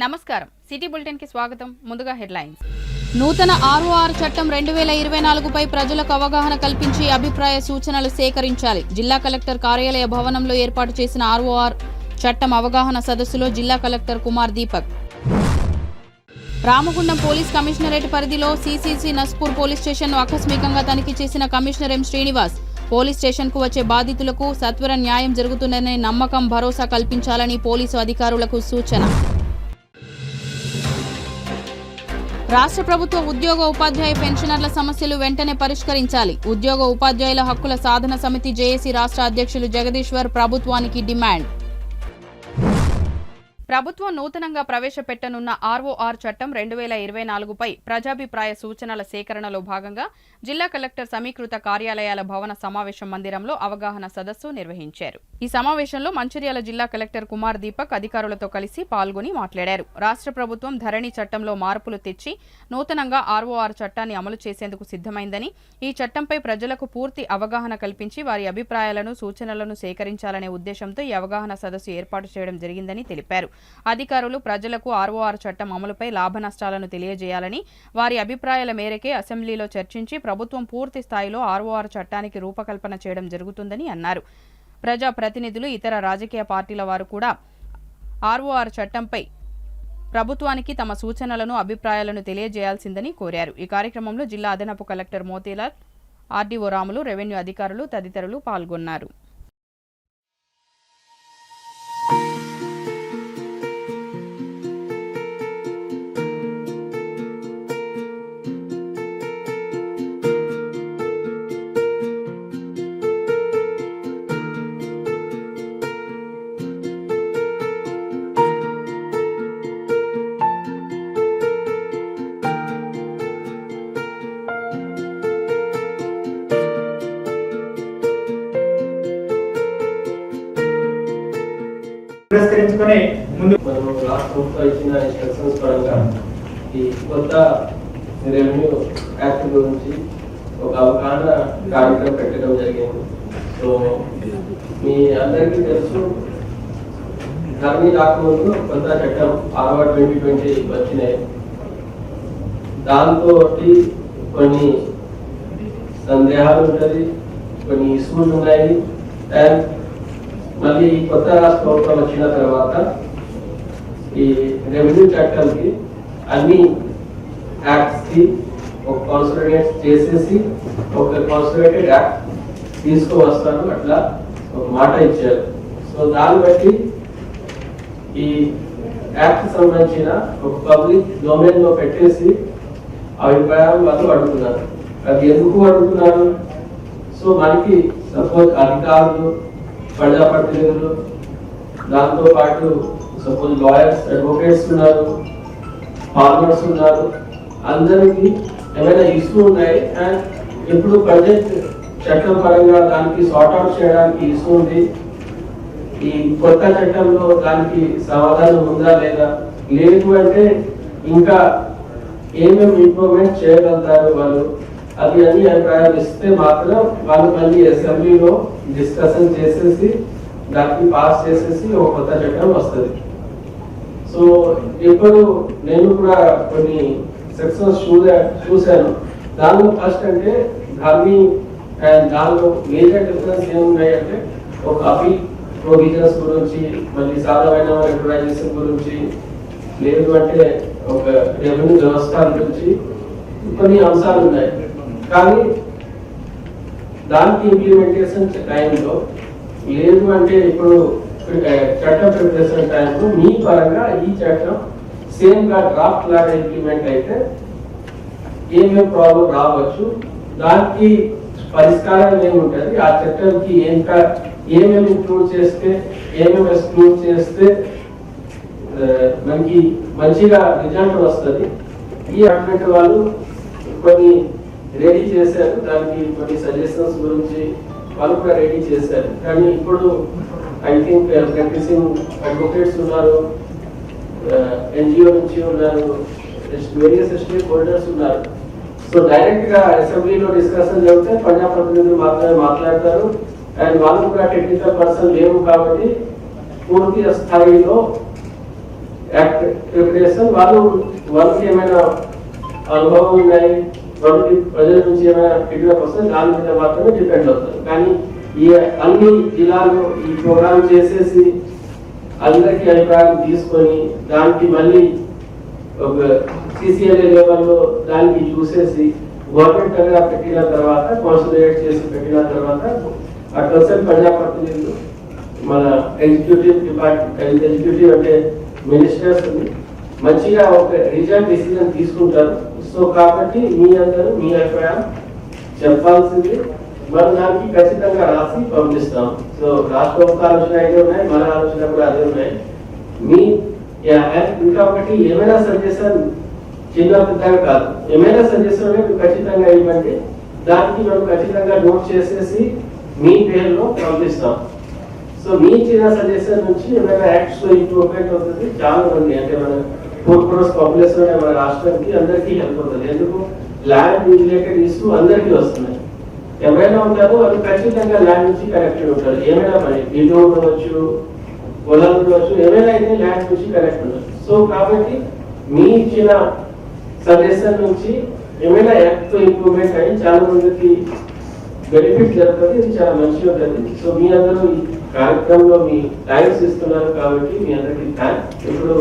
నమస్కారం city bulletin కి స్వాగతం. ముందుగా హెడ్లైన్స్. నూతన ఆర్ఓఆర్ చట్టం 2024పై ప్రజలకు అవగాహన కల్పించి అభిప్రాయ సూచనలు సేకరించాలి. జిల్లా కలెక్టర్ కార్యాలయ భవనంలో ఏర్పాటు చేసిన ఆర్ఓఆర్ చట్టం అవగాహన సదస్సులో జిల్లా collector Kumar Deepak. Ramagundam police commissionerate పరిధిలో సిసిసి నస్పూర్ పోలీస్ స్టేషన్ను ఆకస్మికంగా తనిఖీ చేసిన కమిషనర్ ఎం శ్రీనివాస్ పోలీస్ స్టేషన్కు వచ్చే బాధితులకు సత్వర న్యాయం జరుగుతుందనే నమ్మకం భరోసా కల్పించాలని పోలీసు అధికారులకు సూచన. రాష్ట్ర ప్రభుత్వ ఉద్యోగ ఉపాధ్యాయ పెన్షనర్ల సమస్యలు వెంటనే పరిష్కరించాలి. ఉద్యోగ ఉపాధ్యాయుల హక్కుల సాధన సమితి జేఏసీ రాష్ట్ర అధ్యక్షులు జగదీశ్వర్ ప్రభుత్వానికి డిమాండ్. ప్రభుత్వం నూతనంగా ప్రవేశపెట్టనున్న ఆర్ఓఆర్ చట్టం 2024పై ప్రజాభిప్రాయ సూచనల సేకరణలో భాగంగా జిల్లా కలెక్టర్ సమీకృత కార్యాలయాల భవన సమావేశం మందిరంలో అవగాహన సదస్సు నిర్వహించారు. ఈ సమావేశంలో మంచిర్యాల జిల్లా కలెక్టర్ కుమార్ దీపక్ అధికారులతో కలిసి పాల్గొని మాట్లాడారు. రాష్ట్ర ప్రభుత్వం ధరణి చట్టంలో మార్పులు తెచ్చి నూతనంగా ఆర్ఓఆర్ చట్టాన్ని అమలు చేసేందుకు సిద్ధమైందని, ఈ చట్టంపై ప్రజలకు పూర్తి అవగాహన కల్పించి వారి అభిప్రాయాలను సూచనలను సేకరించాలనే ఉద్దేశంతో ఈ అవగాహన సదస్సు ఏర్పాటు చేయడం జరిగిందని తెలిపారు. అధికారులు ప్రజలకు ఆర్ఓఆర్ చట్టం అమలుపై లాభ నష్టాలను తెలియజేయాలని, వారి అభిప్రాయాల మేరకే అసెంబ్లీలో చర్చించి ప్రభుత్వం పూర్తి స్థాయిలో ఆర్ఓఆర్ చట్టానికి రూపకల్పన చేయడం జరుగుతుందని అన్నారు. ప్రజా ప్రతినిధులు, ఇతర రాజకీయ పార్టీల వారు కూడా ఆర్ఓఆర్ చట్టంపై ప్రభుత్వానికి తమ సూచనలను, అభిప్రాయాలను తెలియజేయాల్సిందని కోరారు. ఈ కార్యక్రమంలో జిల్లా అదనపు collector Motilal, RDO Ramulu, revenue అధికారులు తదితరులు పాల్గొన్నారు. మనం రాష్ట్ర ప్రభుత్వం ఇచ్చిన ఇన్స్ట్రక్షన్స్ పరంగా ఈ కొత్త రెవెన్యూ యాక్ట్ గురించి ఒక అవగాహన కార్యక్రమం పెట్టడం జరిగింది. సో మీ అందరికీ తెలుసు, ధరణి రాకముందు కొత్త చట్టం ఆర్ఓఆర్ 2020 వచ్చినాయి. దాంతో కొన్ని సందేహాలు ఉంటుంది, కొన్ని ఇష్యూస్ ఉన్నాయి. అండ్ మళ్ళీ కొత్త రాష్ట్ర ప్రభుత్వం వచ్చిన తర్వాత ఈ రెవెన్యూ చట్టాలకి అన్ని యాక్ట్స్ కి ఒక కాన్సన్ట్రేట్ చేసేసి ఒక కాన్సన్ట్రేటెడ్ యాక్ట్ తీసుకువస్తాను అట్లా ఒక మాట ఇచ్చారు. సో దాన్ని బట్టి ఈ యాక్ట్ సంబంధించిన ఒక పబ్లిక్ డొమైన్ లో పెట్టేసి అభిప్రాయం వాళ్ళు అడుగుతున్నారు. అది ఎందుకు అడుగుతున్నారు? సో మనకి సపోజ్ అధికారులు, ప్రజాప్రతినిధులు, దాంతో పాటు సపోజ్ లాయర్స్, అడ్వకేట్స్ ఉన్నారు, ఫార్మర్స్ ఉన్నారు, అందరికీ ఏమైనా ఇష్యూ ఉన్నాయి అండ్ ఇప్పుడు ప్రజెంట్ చట్టం పరంగా దానికి సార్ట్ అవుట్ చేయడానికి ఇష్యూ ఉంది. ఈ కొత్త చట్టంలో దానికి సమాధానం ఉందా లేదా, లేదు అంటే ఇంకా ఏమేమి ఇంప్రూవ్మెంట్ చేయగలుగుతారు వాళ్ళు, అది అన్ని అభిప్రాయాలు ఇస్తే మాత్రం వాళ్ళు మళ్ళీ అసెంబ్లీలో డిస్కషన్ చేసేసి దాన్ని పాస్ చేసేసి ఒక కొత్త చట్టం వస్తుంది. సో ఇప్పుడు నేను కూడా కొన్ని సెక్షన్స్ చూశాను. దానిలో ఫస్ట్ అంటే ధరణి అండ్ దానిలో మేజర్ డిఫరెన్స్ ఏమున్నాయంటే ఒక అపీల్ ప్రొవిజన్స్ గురించి, మళ్ళీ సాధారణ రికగ్నైజేషన్ గురించి, లేదు అంటే ఒక రెవెన్యూ వ్యవస్థ గురించి కొన్ని అంశాలు ఉన్నాయి. కానీ దానికి ఇంప్లిమెంటేషన్ టైంలో, లేదు అంటే ఇప్పుడు చట్టం ప్రిపరేషన్ టైంలో మీ పరంగా ఈ చట్టం సేమ్ గా డ్రాఫ్ట్ లాగా ఇంప్లిమెంట్ అయితే ఏమేమి ప్రాబ్లం రావచ్చు, దానికి పరిష్కారం ఏముంటుంది, ఆ చట్టంకి ఏమేమి ఇంక్లూడ్ చేస్తే, ఏమేమి ఎక్స్క్లూడ్ చేస్తే మనకి మంచిగా రిజల్ట్ వస్తుంది. ఈ అడ్మెంట్ వాళ్ళు కొన్ని రెడీ చేశారు, దానికి కొన్ని సజెషన్స్ గురించి వాళ్ళు కూడా రెడీ చేశారు. కానీ ఇప్పుడు ఐ థింక్ ప్రాక్టీసింగ్ అడ్వకేట్స్ ఉన్నారు, ఎన్జిఓ నుంచి ఉన్నారు, వేరియస్ స్టేక్ హోల్డర్స్ ఉన్నారు. సో డైరెక్ట్ గా అసెంబ్లీలో డిస్కషన్ జరిగితే ప్రజాప్రతినిధులు మాత్రమే మాట్లాడతారు అండ్ వాళ్ళు కూడా టెక్నికల్ పర్సన్ లేవు కాబట్టి పూర్తి స్థాయిలో యాక్ట్ ప్రిపరేషన్ వాళ్ళకి ఏమైనా అనుభవం ఉన్నాయి, వాళ్ళకి ప్రజల నుంచి ఏమైనా ఫీడ్బ్యాక్ వస్తుంది, దాని మీద మాత్రమే డిపెండ్ అవుతుంది. కానీ ఈ అన్ని జిల్లాలు ఈ ప్రోగ్రామ్ చేసేసి అందరికీ అభిప్రాయం తీసుకొని దానికి మళ్ళీ ఒక సిసిఎల్ఏ లెవెల్లో దానికి చూసేసి గవర్నమెంట్ దగ్గర పెట్టిన తర్వాత కాన్సన్ట్రేట్ చేసి పెట్టిన తర్వాత ఆ కన్సల్ట్ ప్రజాప్రతినిధులు మన ఎగ్జిక్యూటివ్ అంటే మినిస్టర్స్ మంచిగా ఒక రిజల్ట్ డిసిజన్ తీసుకుంటారు. సో కాబట్టి మీ అందరూ మీ అభిప్రాయం చెప్పాల్సింది, మనం దానికి ఖచ్చితంగా రాసి పంపిస్తాం. సో రాష్ట్ర ప్రభుత్వ ఆలోచన అయితే ఉన్నాయి, మన ఆలోచన కూడా అదే ఉన్నాయి. మీ ఇంకా ఒకటి ఏమైనా సజెషన్ చిన్న పెద్దగా కాదు, ఏమైనా సజెషన్ మీకు ఖచ్చితంగా ఇవ్వండి, దానికి మనం ఖచ్చితంగా నోట్ చేసేసి మీ పేరులో పంపిస్తాం. సో మీ చిన్న సజెషన్ నుంచి ఏమైనా యాక్ట్స్ ఇంప్రూవ్మెంట్ అవుతుంది. చాలా మంది అంటే మన 4 crores పాపులేషన్ మన రాష్ట్రానికి అందరికీ హెల్ప్ అవుతుంది. ఎందుకు ల్యాండ్ రిలేటెడ్ ఇష్యూ అందరికీ వస్తున్నాయి. ఎవరైనా ఉంటారో వాళ్ళు ఖచ్చితంగా ల్యాండ్ నుంచి కనెక్టెడ్ ఉంటారు. ఏమైనా పని ఇల్లు ఉండవచ్చు, పొలాలు ఉండవచ్చు, ఏమైనా అయితే ల్యాండ్ నుంచి కనెక్ట్ ఉండవచ్చు. సో కాబట్టి మీ ఇచ్చిన సజెషన్ నుంచి ఏమైనా యాక్ట్ ఇంప్రూవ్మెంట్ అయ్యి చాలా మందికి బెనిఫిట్ జరుగుతుంది. ఇది చాలా మంచిగా ఉంటుంది. సో మీ అందరూ ఈ కార్యక్రమంలో మీ టైమ్స్ ఇస్తున్నారు కాబట్టి మీ అందరికీ థ్యాంక్స్. ఇప్పుడు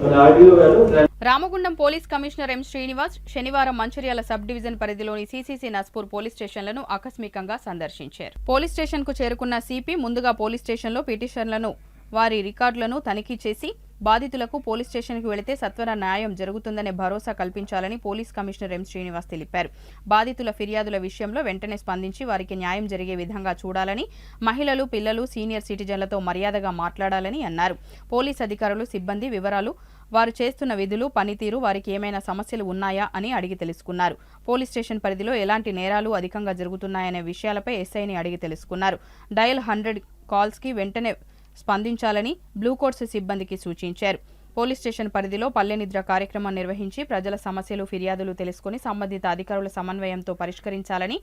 మన ఆడియో గారు Ramagundam police commissioner M Srinivas శనివారం మంచిర్యాల సబ్ డివిజన్ పరిధిలోని సిసిసి నస్పూర్ పోలీస్ స్టేషన్లను ఆకస్మికంగా సందర్శించారు. పోలీస్ స్టేషన్ కు చేరుకున్న సిపి ముందుగా పోలీస్ స్టేషన్లో పిటిషన్లను వారి రికార్డులను తనిఖీ చేసి బాధితులకు పోలీస్ స్టేషన్కు వెళితే సత్వర న్యాయం జరుగుతుందనే భరోసా కల్పించాలని పోలీస్ కమిషనర్ ఎం శ్రీనివాస్ తెలిపారు. బాధితుల ఫిర్యాదుల విషయంలో వెంటనే స్పందించి వారికి న్యాయం జరిగే విధంగా చూడాలని, మహిళలు, పిల్లలు, సీనియర్ సిటిజన్లతో మర్యాదగా మాట్లాడాలని అన్నారు. పోలీస్ అధికారులు, సిబ్బంది వివరాలు, వారు చేస్తున్న విధులు, పనితీరు, వారికి ఏమైనా సమస్యలు ఉన్నాయా అని అడిగి తెలుసుకున్నారు. పోలీస్ స్టేషన్ పరిధిలో ఎలాంటి నేరాలు అధికంగా జరుగుతున్నాయనే విషయాలపై ఎస్ఐని అడిగి తెలుసుకున్నారు. డయల్ 100 కాల్స్కి వెంటనే స్పందించాలని బ్లూ కోట్స్ సిబ్బందికి సూచించారు. పోలీస్ స్టేషన్ పరిధిలో పల్లె నిద్ర కార్యక్రమం నిర్వహించి ప్రజల సమస్యలు, ఫిర్యాదులు తెలుసుకుని సంబంధిత అధికారుల సమన్వయంతో పరిష్కరించాలని,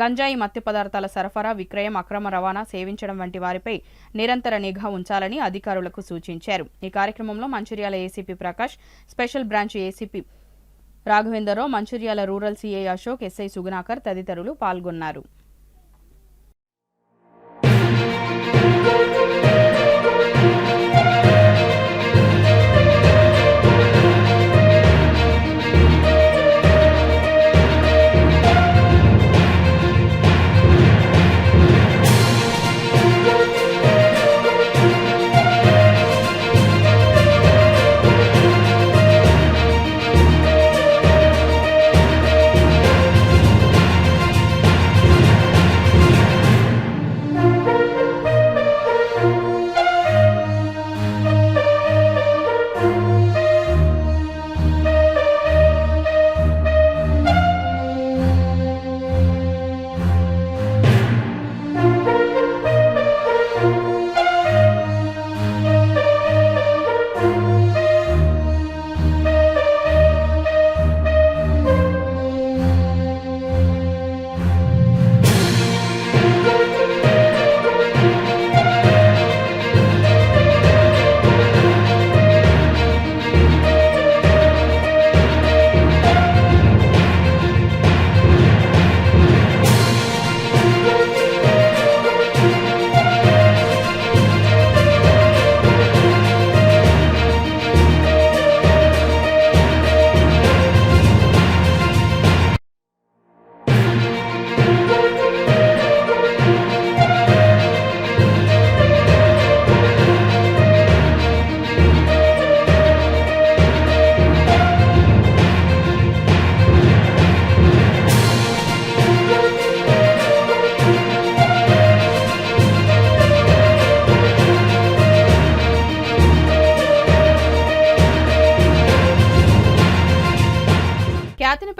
గంజాయి, మత్తు పదార్థాల సరఫరా, విక్రయం, అక్రమ రవాణా, సేవించడం వంటి వారిపై నిరంతర నిఘా ఉంచాలని అధికారులకు సూచించారు. ఈ కార్యక్రమంలో Mancherial ACP Prakash, special branch ACP Raghavendra Rao, Mancherial rural CI Ashok, SI Sugunakar తదితరులు పాల్గొన్నారు.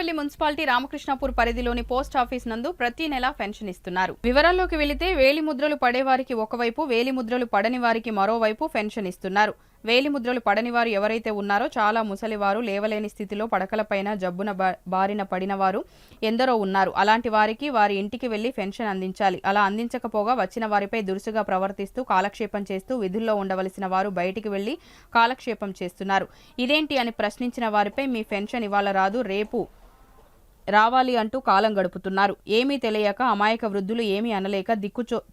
తాడేపల్లి మున్సిపాలిటీ రామకృష్ణాపూర్ పరిధిలోని పోస్ట్ ఆఫీస్ నందు ప్రతి నెల పెన్షన్ ఇస్తున్నారు. వివరాల్లోకి వెళితే వేలిముద్రలు పడేవారికి ఒకవైపు, వేలిముద్రలు పడని వారికి మరోవైపు పెన్షన్ ఇస్తున్నారు. వేలిముద్రలు పడని వారు ఎవరైతే ఉన్నారో చాలా ముసలివారు, లేవలేని స్థితిలో పడకలపైన జబ్బున బారిన పడిన వారు ఎందరో ఉన్నారు. అలాంటి వారికి వారి ఇంటికి వెళ్లి పెన్షన్ అందించాలి. అలా అందించకపోగా వచ్చిన వారిపై దురుసుగా ప్రవర్తిస్తూ కాలక్షేపం చేస్తూ విధుల్లో ఉండవలసిన వారు బయటికి వెళ్లి కాలక్షేపం చేస్తున్నారు. ఇదేంటి అని ప్రశ్నించిన వారిపై మీ పెన్షన్ ఇవాళ రాదు, రేపు రావాలి అంటూ కాలం గడుపుతున్నారు. ఏమీ తెలియక అమాయక వృద్ధులు ఏమీ అనలేక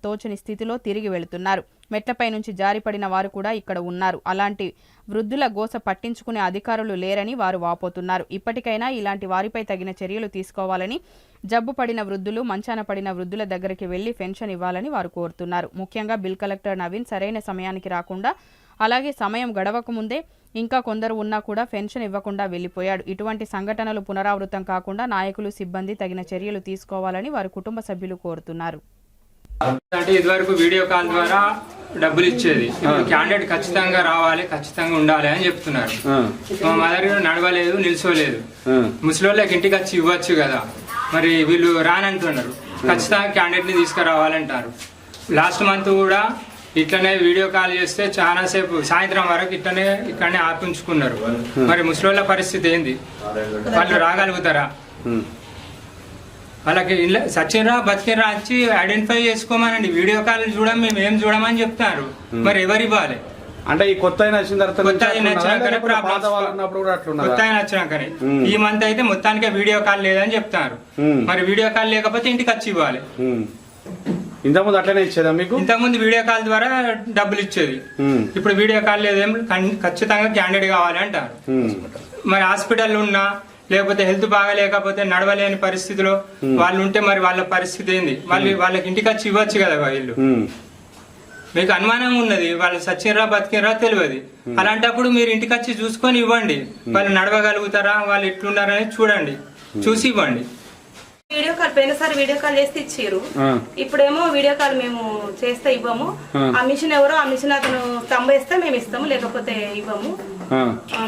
తోచని స్థితిలో తిరిగి వెళుతున్నారు. మెట్లపై నుంచి జారిపడిన వారు కూడా ఇక్కడ ఉన్నారు. అలాంటి వృద్ధుల గోస పట్టించుకునే అధికారులు లేరని వారు వాపోతున్నారు. ఇప్పటికైనా ఇలాంటి వారిపై తగిన చర్యలు తీసుకోవాలని, జబ్బు పడిన వృద్ధులు, మంచాన పడిన వృద్ధుల దగ్గరికి వెళ్లి పెన్షన్ ఇవ్వాలని వారు కోరుతున్నారు. ముఖ్యంగా బిల్ కలెక్టర్ నవీన్ సరైన సమయానికి రాకుండా, అలాగే సమయం గడవకముందే ఇంకా కొందరు ఉన్నా కూడా పెన్షన్ ఇవ్వకుండా వెళ్లిపోయాడు. ఇటువంటి సంఘటనలు పునరావృతం కాకుండా నాయకులు, సిబ్బంది తగిన చర్యలు తీసుకోవాలని వారి కుటుంబ సభ్యులు కోరుతున్నారు. అంటే ఇదివరకు వీడియో కాల్ ద్వారా డబ్బులు ఇచ్చేది, ఇప్పుడు క్యాండిడేట్ ఖచ్చితంగా రావాలి, ఖచ్చితంగా ఉండాలి అని చెప్తున్నారు. మా మదర్ నడవలేదు, నిల్చోలేదు, ముసలిళ్ళకి ఇంటికి వచ్చి ఇవ్వచ్చు కదా, మరి వీళ్ళు రానంటున్నారు. ఖచ్చితంగా క్యాండిడేట్ ని తీసుకురావాలంటారు. లాస్ట్ మంత్ కూడా ఇట్లనే వీడియో కాల్ చేస్తే చాలా సేపు సాయంత్రం వరకు ఇట్లనే ఆపించుకున్నారు. మరి ముసలిళ్ళ పరిస్థితి ఏంది? వాళ్ళు రాగలుగుతారా? వాళ్ళకి సచిన్రా బతికిరా వచ్చి ఐడెంటిఫై చేసుకోమనండి. వీడియో కాల్ మేము ఏం చూడమని చెప్తారు. మరి ఎవరు ఇవ్వాలి? అంటే ఈ కొత్త వచ్చినాకనే ఈ మంత్ అయితే మొత్తానికి వీడియో కాల్ లేదని చెప్తారు. మరి వీడియో కాల్ లేకపోతే ఇంటికి వచ్చి ఇవ్వాలి. ఇంతకుముందు అట్లనే ఇచ్చేదా మీకు? ఇంతకుముందు వీడియో కాల్ ద్వారా డబ్బులు ఇచ్చేది, ఇప్పుడు వీడియో కాల్ లేదేం, ఖచ్చితంగా క్యాండిడేట్ కావాలి అంటారు. మరి హాస్పిటల్ ఉన్నా లేకపోతే హెల్త్ బాగా లేకపోతే నడవలేని పరిస్థితిలో వాళ్ళు ఉంటే మరి వాళ్ళ పరిస్థితి ఏంది? వాళ్ళకి ఇంటికి వచ్చి ఇవ్వచ్చు కదా వీళ్ళు. మీకు అనుమానం ఉన్నది, వాళ్ళు సచ్చినరా బతికినరా తెలియదు. అలాంటప్పుడు మీరు ఇంటికి వచ్చి చూసుకొని ఇవ్వండి. వాళ్ళు నడవగలుగుతారా, వాళ్ళు ఎట్లున్నారని చూడండి, చూసి ఇవ్వండి. వీడియో కాల్ పోయినసారి వీడియో కాల్ చేస్తే ఇచ్చారు, ఇప్పుడేమో వీడియో కాల్ మేము చేస్తే ఇవ్వము. ఆ మిషన్ ఎవరో ఆ మిషన్ అతను తంబేస్తే మేము ఇస్తాము, లేకపోతే ఇవ్వము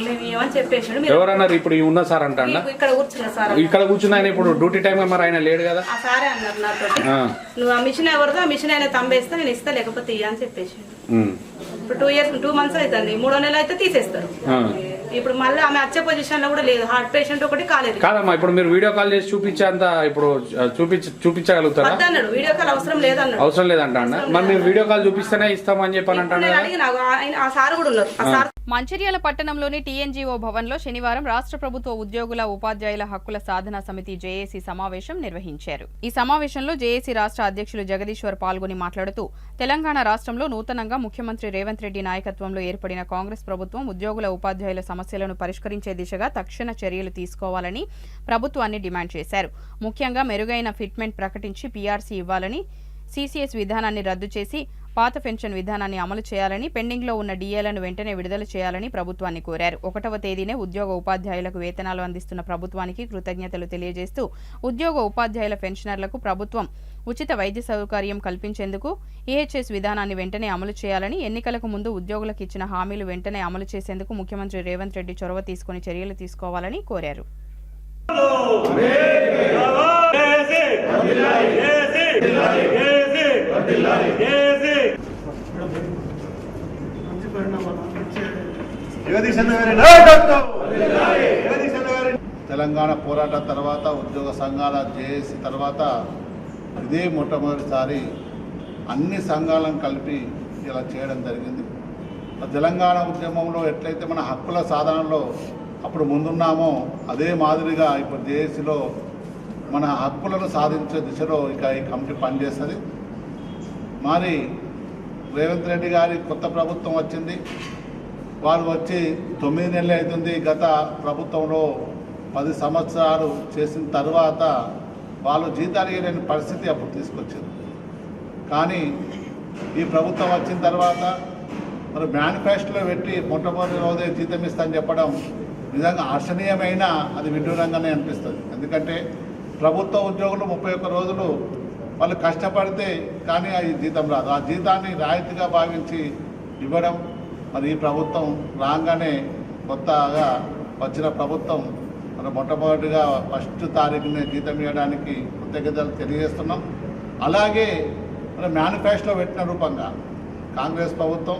మేము ఇవ్వమని చెప్పేసాడు. ఎవరన్నారు? ఇప్పుడు ఉన్న సార్ అంట ఇక్కడ కూర్చున్నా సార్, ఇక్కడ కూర్చున్న ఆయన ఇప్పుడు డ్యూటీ టైం మరి ఆయన లేడు కదా. ఆ సారే అన్నారు నాతో, నువ్వు ఆ మిషన్ ఎవరిదో ఆ మిషన్ ఆయన తంబేస్తే నేను ఇస్తా, లేకపోతే ఇయ్య అని చెప్పేసాడు. ఇప్పుడు 2 months అవుతుంది, 3వ నెల అయితే తీసేస్తారు. ఇప్పుడు మళ్ళీ ఆమె వచ్చే పొజిషన్ లో కూడా లేదు, హార్ట్ పేషెంట్ ఒకటి కాలేదు. కాదమ్మా, ఇప్పుడు మీరు వీడియో కాల్ చేసి చూపించేంత ఇప్పుడు చూపించగలుగుతారా? అన్నాడు వీడియో కాల్ అవసరం లేదన్నాడు. అవసరం లేదంట అన్న. మరి మీరు వీడియో కాల్ చూపిస్తేనే ఇస్తామని చెప్పని అంటాను. ఆ సార్ కూడా ఉన్నారు. ఆ సార్ మంచిర్యాల పట్టణంలోని టీఎన్జీఓ భవన్లో శనివారం రాష్ట్ర ప్రభుత్వ ఉద్యోగుల, ఉపాధ్యాయుల హక్కుల సాధనా సమితి జేఏసీ సమావేశం నిర్వహించారు. ఈ సమావేశంలో జేఏసీ రాష్ట్ర అధ్యక్షులు జగదీశ్వర్ పాల్గొని మాట్లాడుతూ, తెలంగాణ రాష్ట్రంలో నూతనంగా ముఖ్యమంత్రి రేవంత్ రెడ్డి నాయకత్వంలో ఏర్పడిన కాంగ్రెస్ ప్రభుత్వం ఉద్యోగుల, ఉపాధ్యాయుల సమస్యలను పరిష్కరించే దిశగా తక్షణ చర్యలు తీసుకోవాలని ప్రభుత్వాన్ని డిమాండ్ చేశారు. ముఖ్యంగా మెరుగైన ఫిట్మెంట్ ప్రకటించి పీఆర్సీ ఇవ్వాలని, సీసీఎస్ విధానాన్ని రద్దు చేసి పాత పెన్షన్ విధానాన్ని అమలు చేయాలని, పెండింగ్లో ఉన్న డీఏలను వెంటనే విడుదల చేయాలని ప్రభుత్వాన్ని కోరారు. 1వ తేదీనే ఉద్యోగ ఉపాధ్యాయులకు వేతనాలు అందిస్తున్న ప్రభుత్వానికి కృతజ్ఞతలు తెలియజేస్తూ, ఉద్యోగ ఉపాధ్యాయుల పెన్షనర్లకు ప్రభుత్వం ఉచిత వైద్య సౌకర్యం కల్పించేందుకు ఈహెచ్ఎస్ విధానాన్ని వెంటనే అమలు చేయాలని, ఎన్నికలకు ముందు ఉద్యోగులకు ఇచ్చిన హామీలు వెంటనే అమలు చేసేందుకు ముఖ్యమంత్రి రేవంత్ రెడ్డి చొరవ తీసుకుని చర్యలు తీసుకోవాలని కోరారు. తెలంగాణ పోరాటం తర్వాత ఉద్యోగ సంఘాల జేఏసీ తర్వాత ఇదే మొట్టమొదటిసారి అన్ని సంఘాలను కలిపి ఇలా చేయడం జరిగింది. తెలంగాణ ఉద్యమంలో ఎట్లయితే మన హక్కుల సాధనలో అప్పుడు ముందున్నామో అదే మాదిరిగా ఇప్పుడు జేఏసీలో మన హక్కులను సాధించే దిశలో ఇక ఈ కమిటీ పనిచేస్తుంది. మరి రేవంత్ రెడ్డి గారి కొత్త ప్రభుత్వం వచ్చింది, వాళ్ళు వచ్చి 9 నెలలు అవుతుంది. గత ప్రభుత్వంలో 10 సంవత్సరాలు చేసిన తర్వాత వాళ్ళు జీతాలు ఇవ్వలేని పరిస్థితి అప్పుడు తీసుకొచ్చారు. కానీ ఈ ప్రభుత్వం వచ్చిన తర్వాత మరి మేనిఫెస్టోలో పెట్టి మొట్టమొదటి రోజే జీతం ఇస్తామని చెప్పడం నిజంగా హర్షణీయమైన, అది విడ్డూరంగానే అనిపిస్తుంది. ఎందుకంటే ప్రభుత్వ ఉద్యోగులు 31 రోజులు వాళ్ళు కష్టపడితే కానీ ఆ జీతం రాదు. ఆ జీతాన్ని రాయితీగా భావించి ఇవ్వడం, మరి ఈ ప్రభుత్వం రాగానే కొత్తగా వచ్చిన ప్రభుత్వం మన మొట్టమొదటిగా ఫస్ట్ తారీఖునే జీతం ఇవ్వడానికి కృతజ్ఞతలు తెలియజేస్తున్నాం. అలాగే మన మేనిఫెస్టోలో పెట్టిన రూపంగా కాంగ్రెస్ ప్రభుత్వం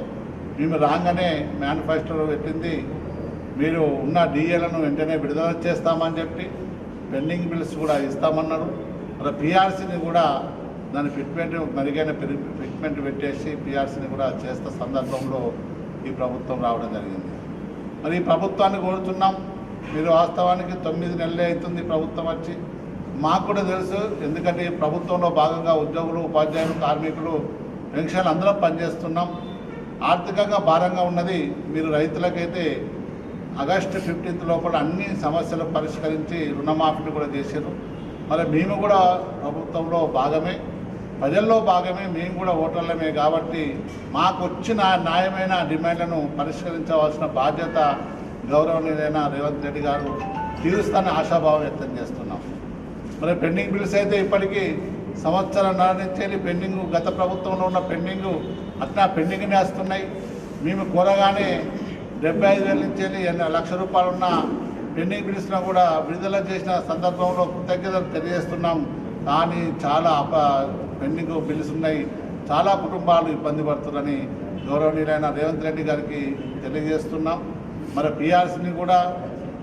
మేము రాగానే మేనిఫెస్టోలో పెట్టింది, మీరు ఉన్న డిఏలను వెంటనే విడుదల చేస్తామని చెప్పి పెండింగ్ బిల్స్ కూడా ఇస్తామన్నారు. మరి పిఆర్సీని కూడా దాని ఫిట్మెంట్ మెరుగైన ఫిట్మెంట్ పెట్టేసి పిఆర్సీని కూడా చేస్త సందర్భంలో ఈ ప్రభుత్వం రావడం జరిగింది. మరి ఈ ప్రభుత్వాన్ని కోరుతున్నాం, మీరు వాస్తవానికి 9 నెలలే అవుతుంది ప్రభుత్వం వచ్చి. మాకు కూడా తెలుసు, ఎందుకంటే ఈ ప్రభుత్వంలో భాగంగా ఉద్యోగులు, ఉపాధ్యాయులు, కార్మికులు, పెన్షన్లు అందరం పనిచేస్తున్నాం. ఆర్థికంగా భారంగా ఉన్నది. మీరు రైతులకైతే ఆగస్టు 15 లోపల అన్ని సమస్యలు పరిష్కరించి రుణమాఫీని కూడా చేశారు. మరి మేము కూడా ప్రభుత్వంలో భాగమే, ప్రజల్లో భాగమే, మేము కూడా ఓటర్లమే. కాబట్టి మాకు వచ్చిన న్యాయమైన డిమాండ్లను పరిష్కరించవలసిన బాధ్యత గౌరవనీయులైన రేవంత్ రెడ్డి గారు తీరుస్తానని ఆశాభావం వ్యక్తం చేస్తున్నాం. మరి పెండింగ్ బిల్స్ అయితే ఇప్పటికీ సంవత్సరంన్నర నుంచి పెండింగ్, గత ప్రభుత్వంలో ఉన్న పెండింగ్ అట్లా పెండింగ్నే వస్తున్నాయి. మేము కోరగానే 75,000 నుంచి 1,00,000 రూపాయలు ఉన్న పెండింగ్ బిల్స్ను కూడా విడుదల చేసిన సందర్భంలో కృతజ్ఞతలు తెలియజేస్తున్నాం. కానీ చాలా పెండింగ్ బిల్స్ ఉన్నాయి, చాలా కుటుంబాలు ఇబ్బంది పడుతున్నారని గౌరవనీయులైన రేవంత్ రెడ్డి గారికి తెలియజేస్తున్నాం. మరి పిఆర్సీని కూడా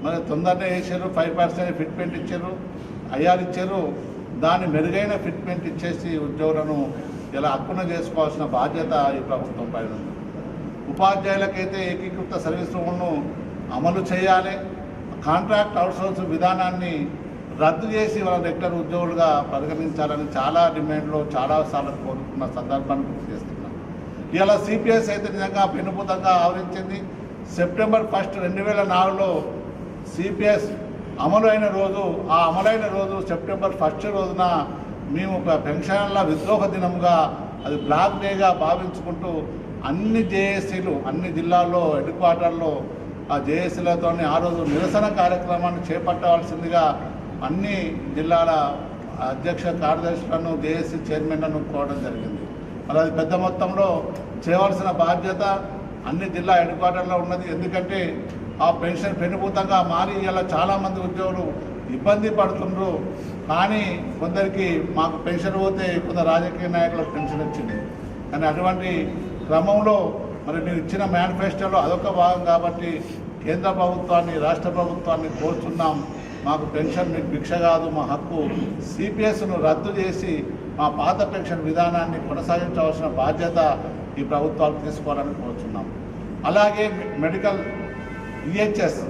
మరి తొందరనే వేసారు, 5% ఫిట్మెంట్ ఇచ్చారు, ఐఆర్ ఇచ్చారు. దాన్ని మెరుగైన ఫిట్మెంట్ ఇచ్చేసి ఉద్యోగులను ఇలా హక్కున చేసుకోవాల్సిన బాధ్యత ఈ ప్రభుత్వం పైన ఉంది. ఉపాధ్యాయులకైతే ఏకీకృత సర్వీస్ రూములను అమలు చేయాలి. కాంట్రాక్ట్ అవుట్సోర్స్ విధానాన్ని రద్దు చేసి వాళ్ళ రెగ్యులర్ ఉద్యోగులుగా పరిగణించాలని చాలా డిమాండ్లు చాలాసార్లు కోరుకున్న సందర్భాన్ని గుర్తు చేస్తున్నాం. ఇలా సిపిఎస్ అయితే నిజంగా పెనుభూతంగా ఆవరించింది. సెప్టెంబర్ 1, 2004లో సిపిఎస్ అమలు అయిన రోజు, ఆ అమలైన రోజు సెప్టెంబర్ 1 రోజున మేము పెన్షన్ల విద్రోహ దినంగా, అది బ్లాక్ డేగా భావించుకుంటూ అన్ని జేఏసీలు, అన్ని జిల్లాల్లో హెడ్ క్వార్టర్లో ఆ జేఏసీలతో ఆ రోజు నిరసన కార్యక్రమాన్ని చేపట్టవలసిందిగా అన్ని జిల్లాల అధ్యక్ష కార్యదర్శులను, జేఏసీ చైర్మన్లను కోరడం జరిగింది. మరి అది పెద్ద మొత్తంలో చేయవలసిన బాధ్యత అన్ని జిల్లా హెడ్ క్వార్టర్లో ఉన్నది. ఎందుకంటే ఆ పెన్షన్ పెనుభూతంగా మారి ఇలా చాలామంది ఉద్యోగులు ఇబ్బంది పడుతున్నారు. కానీ కొందరికి మాకు పెన్షన్ పోతే కొందరు రాజకీయ నాయకులకు పెన్షన్ వచ్చింది. కానీ అటువంటి క్రమంలో మరి మీరు ఇచ్చిన మేనిఫెస్టోలో అదొక భాగం కాబట్టి కేంద్ర ప్రభుత్వాన్ని, రాష్ట్ర ప్రభుత్వాన్ని కోరుతున్నాం, మాకు పెన్షన్ మీకు భిక్ష కాదు, మా హక్కు. సిపిఎస్ను రద్దు చేసి మా పాత పెన్షన్ విధానాన్ని కొనసాగించవలసిన బాధ్యత ఈ ప్రభుత్వాలు తీసుకోవాలని కోరుతున్నాం. అలాగే మెడికల్ ఈహెచ్ఎస్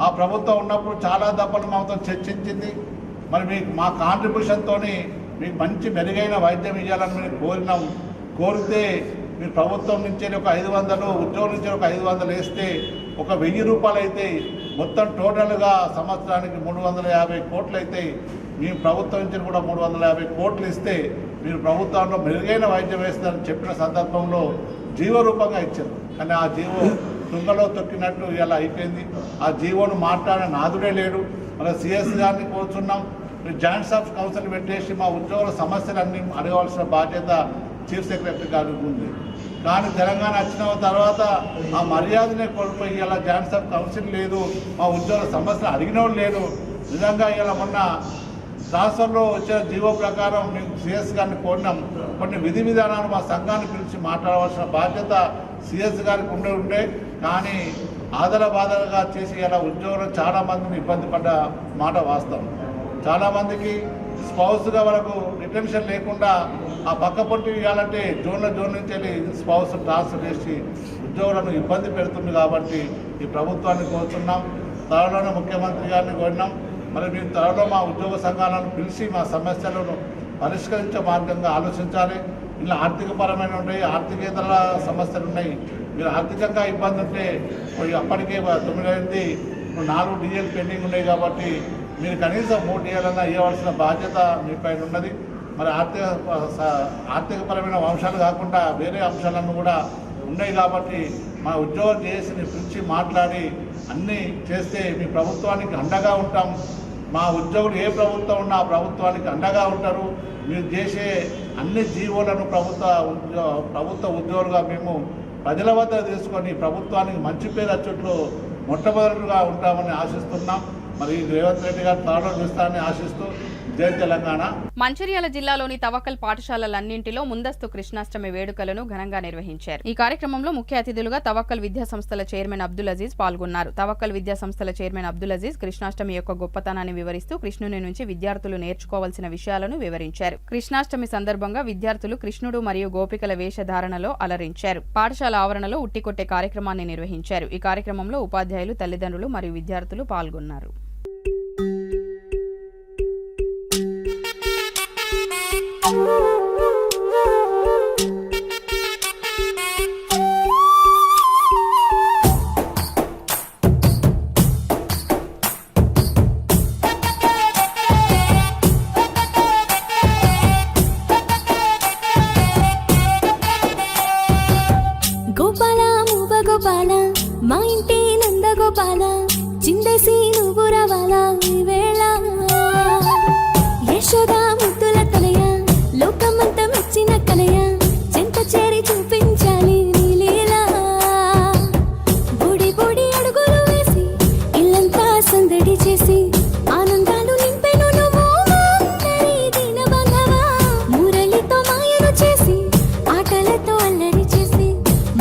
ఆ ప్రభుత్వం ఉన్నప్పుడు చాలా దెబ్బలు మాతో చర్చించింది. మరి మీకు మా కాంట్రిబ్యూషన్తో మీకు మంచి మెరుగైన వైద్యం ఇవ్వాలని మేము కోరినాం. కోరితే మీరు ప్రభుత్వం నుంచి ఒక 500, ఉద్యోగం నుంచి ఒక 500 వేస్తే ఒక 1000 రూపాయలు అవుతాయి. మొత్తం టోటల్గా సంవత్సరానికి 350 కోట్లు అవుతాయి. మేము ప్రభుత్వం నుంచి కూడా 350 కోట్లు ఇస్తే మీరు ప్రభుత్వంలో మెరుగైన వైద్యం వేస్తారని చెప్పిన సందర్భంలో జీవో రూపంగా ఇచ్చారు. కానీ ఆ జీవో తుంగలో తొక్కినట్టు ఇలా అయిపోయింది. ఆ జీవోను మాట్లాడే నాదుడే లేడు. మన సిఎస్ గారిని కోరుచున్నాం, మీరు జాయింట్స్ ఆఫ్ కౌన్సిల్ పెట్టేసి మా ఉద్యోగుల సమస్యలన్నీ అడగవలసిన బాధ్యత చీఫ్ సెక్రటరీ గారికి ఉంది. కానీ తెలంగాణ వచ్చిన తర్వాత ఆ మర్యాదనే కోల్పోయి ఇలా జాయింట్స్ ఆఫ్ కౌన్సిల్ లేదు, మా ఉద్యోగుల సమస్యలు అడిగిన వాళ్ళు లేరు. నిజంగా ఇలా మొన్న ట్రాన్స్ఫర్లో వచ్చిన జీవో ప్రకారం మేము సిఎస్ గారిని కోరినాం. కొన్ని విధి విధానాలు మా సంఘాన్ని పిలిచి మాట్లాడవలసిన బాధ్యత సిఎస్ గారికి ఉండే కానీ ఆదరబాదరగా చేసి ఇలా ఉద్యోగులు చాలామందిని ఇబ్బంది పడ్డ మాట వాస్తవం. చాలామందికి స్పౌస్గా వాళ్ళకు రిటెన్షన్ లేకుండా ఆ పక్క పొట్టి ఇవ్వాలంటే జోన్ నుంచి వెళ్ళి స్పౌస్ ట్రాన్స్ఫర్ చేసి ఉద్యోగులను ఇబ్బంది పెడుతుంది. కాబట్టి ఈ ప్రభుత్వాన్ని కోరుతున్నాం, త్వరలోనే ముఖ్యమంత్రి గారిని కోరినాం. మరి మీరు త్వరలో మా ఉద్యోగ సంఘాలను పిలిచి మా సమస్యలను పరిష్కరించే మార్గంగా ఆలోచించాలి. ఇలా ఆర్థికపరమైన ఉన్నాయి, ఆర్థికేతర సమస్యలు ఉన్నాయి. మీరు ఆర్థికంగా ఇబ్బంది ఉంటే అప్పటికే 9 అయింది, 4 డిఏలు పెండింగ్ ఉన్నాయి. కాబట్టి మీరు కనీసం 3 డిఏలన్నా ఇవ్వవలసిన బాధ్యత మీ పైన ఉన్నది. మరి ఆర్థికపరమైన అంశాలు కాకుండా వేరే అంశాలను కూడా ఉన్నాయి. కాబట్టి మా ఉద్యోగం చేసి పిలిచి మాట్లాడి అన్నీ చేస్తే మీ ప్రభుత్వానికి అండగా ఉంటాం. మా ఉద్యోగులు ఏ ప్రభుత్వం ఉన్నా ఆ ప్రభుత్వానికి అండగా ఉంటారు. మీరు చేసే అన్ని జీవోలను ప్రభుత్వ ఉద్యోగులుగా మేము ప్రజల వద్ద తీసుకొని ప్రభుత్వానికి మంచి పేరు వచ్చేట్లు మొట్టమొదటిగా ఉంటామని ఆశిస్తున్నాం. మరి రేవంత్ రెడ్డి గారు త్వరలో చూస్తారని ఆశిస్తూ జై తెలంగాణ. మంచిర్యాల జిల్లాలోని తవక్కల్ పాఠశాలలన్నింటిలో ముందస్తు కృష్ణాష్టమి వేడుకలను ఘనంగా నిర్వహించారు. ఈ కార్యక్రమంలో ముఖ్య అతిథులుగా తవక్కల్ విద్యా సంస్థల చైర్మన్ అబ్దుల్ అజీజ్ పాల్గొన్నారు. తవక్కల్ విద్యా సంస్థల చైర్మన్ అబ్దుల్ అజీజ్ కృష్ణాష్టమి యొక్క గొప్పతనాన్ని వివరిస్తూ కృష్ణుని నుంచి విద్యార్థులు నేర్చుకోవాల్సిన విషయాలను వివరించారు. కృష్ణాష్టమి సందర్భంగా విద్యార్థులు కృష్ణుడు మరియు గోపికల వేషధారణలో అలరించారు. పాఠశాల ఆవరణలో ఉట్టికొట్టే కార్యక్రమాన్ని నిర్వహించారు. ఈ కార్యక్రమంలో ఉపాధ్యాయులు, తల్లిదండ్రులు మరియు విద్యార్థులు పాల్గొన్నారు. గోపాల మువ్వ గోపాల మా ఇంటి నంద గోపాల చిందేసి నువ్వు రావాలా ఈ వేళ యశోద ముద్దుల తనయ లోకమంతా మెచ్చిన కనయ చెంత చేరి చూపించాలి నీ లీలా బొడి బొడి అడుగులు వేసి ఇల్లంతా సందడి చేసి ఆనందాలు నింపెను నువ్వు అందరి దిన బంధవా మురళితో మాయను చేసి ఆటలతో అల్లరి చేసి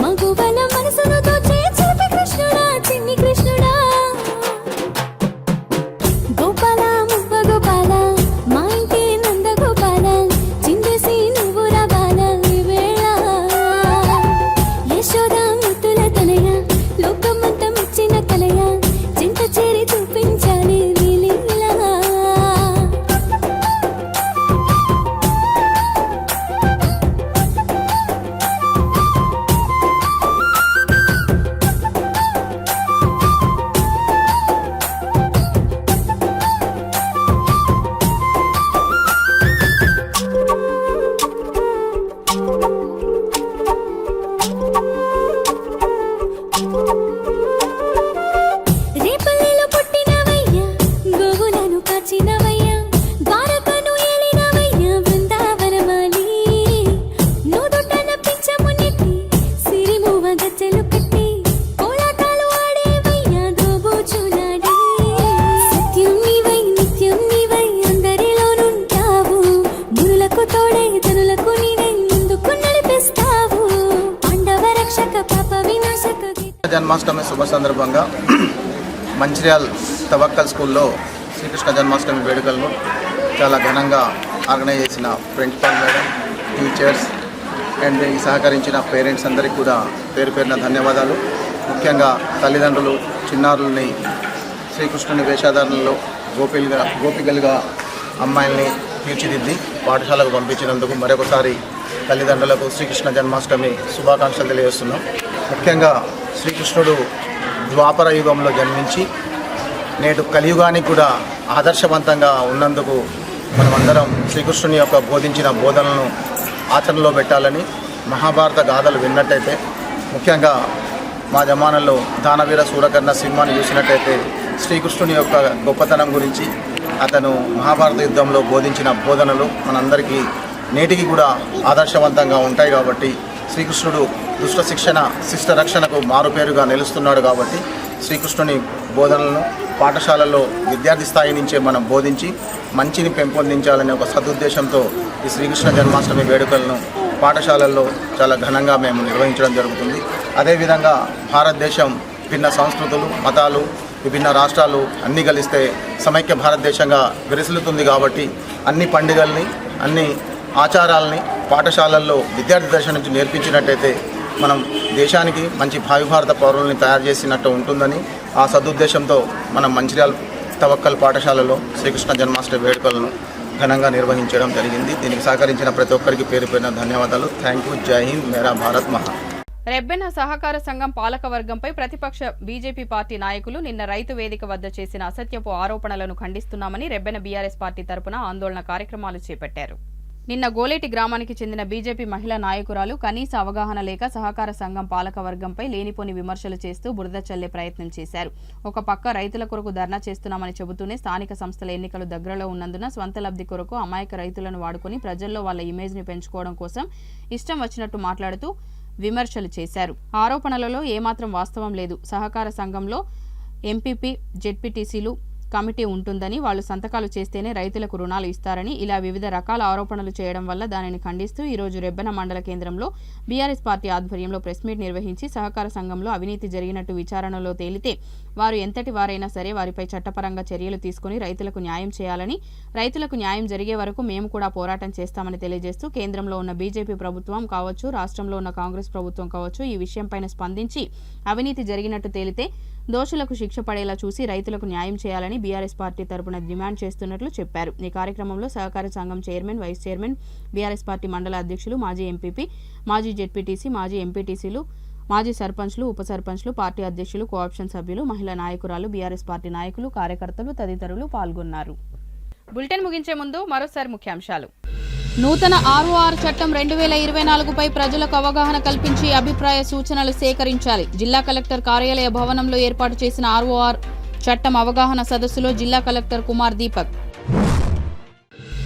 మగువల మనసును దోచే చూపి కృష్ణుడా చిన్ని కృష్ణుడా గోపాల మువ్వ గోపాల మా ఇంటి నంద గోపాల చిందేసి నువ్వు రావాలా ఈ వేళ యశోద ముద్దుల తనయ లోకమంతా మెచ్చిన కలయ చింత చేరి చూపించాలి నీ లీలా రేపల్లెలో పుట్టినవయ్యా గోవులను కాచినవయ్యా ద్వారకను ఏలినవయ్యా బృందావనమాలి నూదుటన పింఛము నెట్టి సిరిమువ్వ గజ్జలు కట్టి కోలాటాలు ఆడేవయ్యా దోబూచులాడి సత్యం నీవై నిత్యం నీవై అందరిలోనుంటావు మునులకు తోడై తనులకు నీవై ముందుకు నడిపిస్తావు పాండవ రక్షక పాప వినాశక జన్మాష్టమి శుభ సందర్భంగా మంచిర్యాల్ తవక్కల్ స్కూల్లో శ్రీకృష్ణ జన్మాష్టమి వేడుకలను చాలా ఘనంగా ఆర్గనైజ్ చేసిన ప్రిన్సిపల్ మేడం, టీచర్స్ అండ్ ఈ సహకరించిన పేరెంట్స్ అందరికీ కూడా పేరు పేరున ధన్యవాదాలు. ముఖ్యంగా తల్లిదండ్రులు చిన్నారుల్ని శ్రీకృష్ణుని వేషధారణలో గోపికలుగా అమ్మాయిల్ని తీర్చిదిద్ది పాఠశాలకు పంపించినందుకు మరొకసారి తల్లిదండ్రులకు శ్రీకృష్ణ జన్మాష్టమి శుభాకాంక్షలు తెలియజేస్తున్నాం. ముఖ్యంగా శ్రీకృష్ణుడు ద్వాపర యుగంలో జన్మించి నేడు కలియుగానికి కూడా ఆదర్శవంతంగా ఉన్నందుకు మనమందరం శ్రీకృష్ణుని యొక్క బోధించిన బోధనలను ఆచరణలో పెట్టాలని మహాభారత గాథలు విన్నట్టయితే, ముఖ్యంగా మా జమానంలో దానవీర సూరకర్ణ సినిమాని చూసినట్టయితే శ్రీకృష్ణుని యొక్క గొప్పతనం గురించి అతను మహాభారత యుద్ధంలో బోధించిన బోధనలు మనందరికీ నేటికి కూడా ఆదర్శవంతంగా ఉంటాయి. కాబట్టి శ్రీకృష్ణుడు దుష్ట శిక్షణ శిష్ట రక్షణకు మారుపేరుగా నిలుస్తున్నాడు. కాబట్టి శ్రీకృష్ణుని బోధనలను పాఠశాలల్లో విద్యార్థి స్థాయి నుంచే మనం బోధించి మంచిని పెంపొందించాలనే ఒక సదుద్దేశంతో ఈ శ్రీకృష్ణ జన్మాష్టమి వేడుకలను పాఠశాలల్లో చాలా ఘనంగా మేము నిర్వహించడం జరుగుతుంది. అదేవిధంగా భారతదేశం భిన్న సంస్కృతులు, మతాలు, విభిన్న రాష్ట్రాలు అన్నీ కలిస్తే సమైక్య భారతదేశంగా విరసిల్లుతుంది. కాబట్టి అన్ని పండుగల్ని, అన్ని ఆచారాలని పాఠశాలల్లో విద్యార్థి దశ నుంచి నేర్పించినట్టయితే మనం దేశానికి మంచి భావి భారత పౌరుల్ని తయారు చేసినట్టు ఉంటుందని ఆ సదుద్దేశంతో మనం మంచిర్యాల తవక్కల్ పాఠశాలలో శ్రీకృష్ణ జన్మాష్టమి వేడుకలను ఘనంగా నిర్వహించడం జరిగింది. దీనికి సహకరించిన ప్రతి ఒక్కరికి పేరు పేరున ధన్యవాదాలు. Thank you. జై హింద్. మేరా భారత్ మహా. రెబ్బెన సహకార సంఘం పాలకవర్గంపై ప్రతిపక్ష బీజేపీ పార్టీ నాయకులు నిన్న రైతు వేదిక వద్ద చేసిన అసత్యపు ఆరోపణలను ఖండిస్తున్నామని రెబ్బెన బీఆర్ఎస్ పార్టీ తరపున ఆందోళన కార్యక్రమాలు చేపట్టారు. నిన్న గోలేటి గ్రామానికి చెందిన బీజేపీ మహిళా నాయకురాలు కనీస అవగాహన లేక సహకార సంఘం పాలకవర్గంపై లేనిపోని విమర్శలు చేస్తూ బురద చల్లే ప్రయత్నం చేశారు. ఒక పక్క రైతుల కొరకు ధర్నా చేస్తున్నామని చెబుతూనే స్థానిక సంస్థల ఎన్నికలు దగ్గరలో ఉన్నందున స్వంత లబ్ధి కొరకు అమాయక రైతులను వాడుకుని ప్రజల్లో వాళ్ళ ఇమేజ్ని పెంచుకోవడం కోసం ఇష్టం వచ్చినట్టు మాట్లాడుతూ విమర్శలు చేశారు. ఆరోపణలలో ఏమాత్రం వాస్తవం లేదు. సహకార సంఘంలో ఎంపీపీ, జెడ్పీటీసీలు, కమిటీ ఉంటుందని, వాళ్ళు సంతకాలు చేస్తేనే రైతులకు రుణాలు ఇస్తారని ఇలా వివిధ రకాల ఆరోపణలు చేయడం వల్ల దానిని ఖండిస్తూ ఈరోజు రెబ్బెన మండల కేంద్రంలో బీఆర్ఎస్ పార్టీ ఆధ్వర్యంలో ప్రెస్ మీట్ నిర్వహించి సహకార సంఘంలో అవినీతి జరిగినట్టు విచారణలో తేలితే వారు ఎంతటి వారైనా సరే వారిపై చట్టపరంగా చర్యలు తీసుకుని రైతులకు న్యాయం చేయాలని, రైతులకు న్యాయం జరిగే వరకు మేము కూడా పోరాటం చేస్తామని తెలియజేస్తూ కేంద్రంలో ఉన్న బీజేపీ ప్రభుత్వం కావచ్చు, రాష్ట్రంలో ఉన్న కాంగ్రెస్ ప్రభుత్వం కావచ్చు ఈ విషయంపైన స్పందించి అవినీతి జరిగినట్టు తేలితే దోషులకు శిక్ష పడేలా చూసి రైతులకు న్యాయం చేయాలని బీఆర్ఎస్ పార్టీ తరపున డిమాండ్ చేస్తున్నట్లు చెప్పారు. ఈ కార్యక్రమంలో సహకార సంఘం chairman, vice chairman, BRS party మండల అధ్యక్షులు, మాజీ ఎంపీపీ, మాజీ జెడ్పీటీసీ, మాజీ ఎంపీటీసీలు, మాజీ సర్పంచ్లు, ఉప సర్పంచ్లు, పార్టీ అధ్యక్షులు, కోఆప్షన్ సభ్యులు, మహిళా నాయకురాలు, బీఆర్ఎస్ పార్టీ నాయకులు, కార్యకర్తలు తదితరులు పాల్గొన్నారు. బులెటిన్ ముగించే ముందు మరోసారి ముఖ్యాంశాలు. నూతన ROR చట్టం 2024పై ప్రజలకు అవగాహన కల్పించి అభిప్రాయ సూచనలు సేకరించాలి. జిల్లా కలెక్టర్ కార్యాలయ భవనంలో ఏర్పాటు చేసిన ROR చట్టం అవగాహన సదస్సులో జిల్లా collector Kumar Deepak.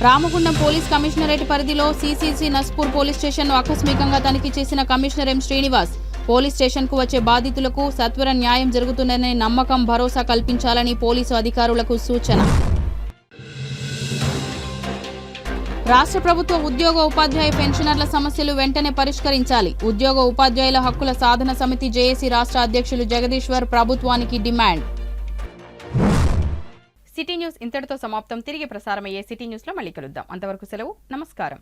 Ramagundam police commissionerate పరిధిలో CCC నస్పూర్ పోలీస్ స్టేషన్ను ఆకస్మికంగా తనిఖీ చేసిన కమిషనర్ ఎం శ్రీనివాస్ పోలీస్ స్టేషన్కు వచ్చే బాధితులకు సత్వర న్యాయం జరుగుతుందనే నమ్మకం, భరోసా కల్పించాలని పోలీసు అధికారులకు సూచన. రాష్ట్ర ప్రభుత్వ ఉద్యోగ ఉపాధ్యాయ పెన్షనర్ల సమస్యలు వెంటనే పరిష్కరించాలి. ఉద్యోగ ఉపాధ్యాయుల హక్కుల సాధన సమితి జేఏసీ రాష్ట్ర అధ్యక్షులు జగదీశ్వర్ ప్రభుత్వానికి డిమాండ్. సిటీ న్యూస్ ఇంతటితో సమాప్తం. తిరిగి ప్రసారమయ్యే సిటీ న్యూస్లో మళ్ళీ కలుద్దాం. అంతవరకు సెలవు. నమస్కారం.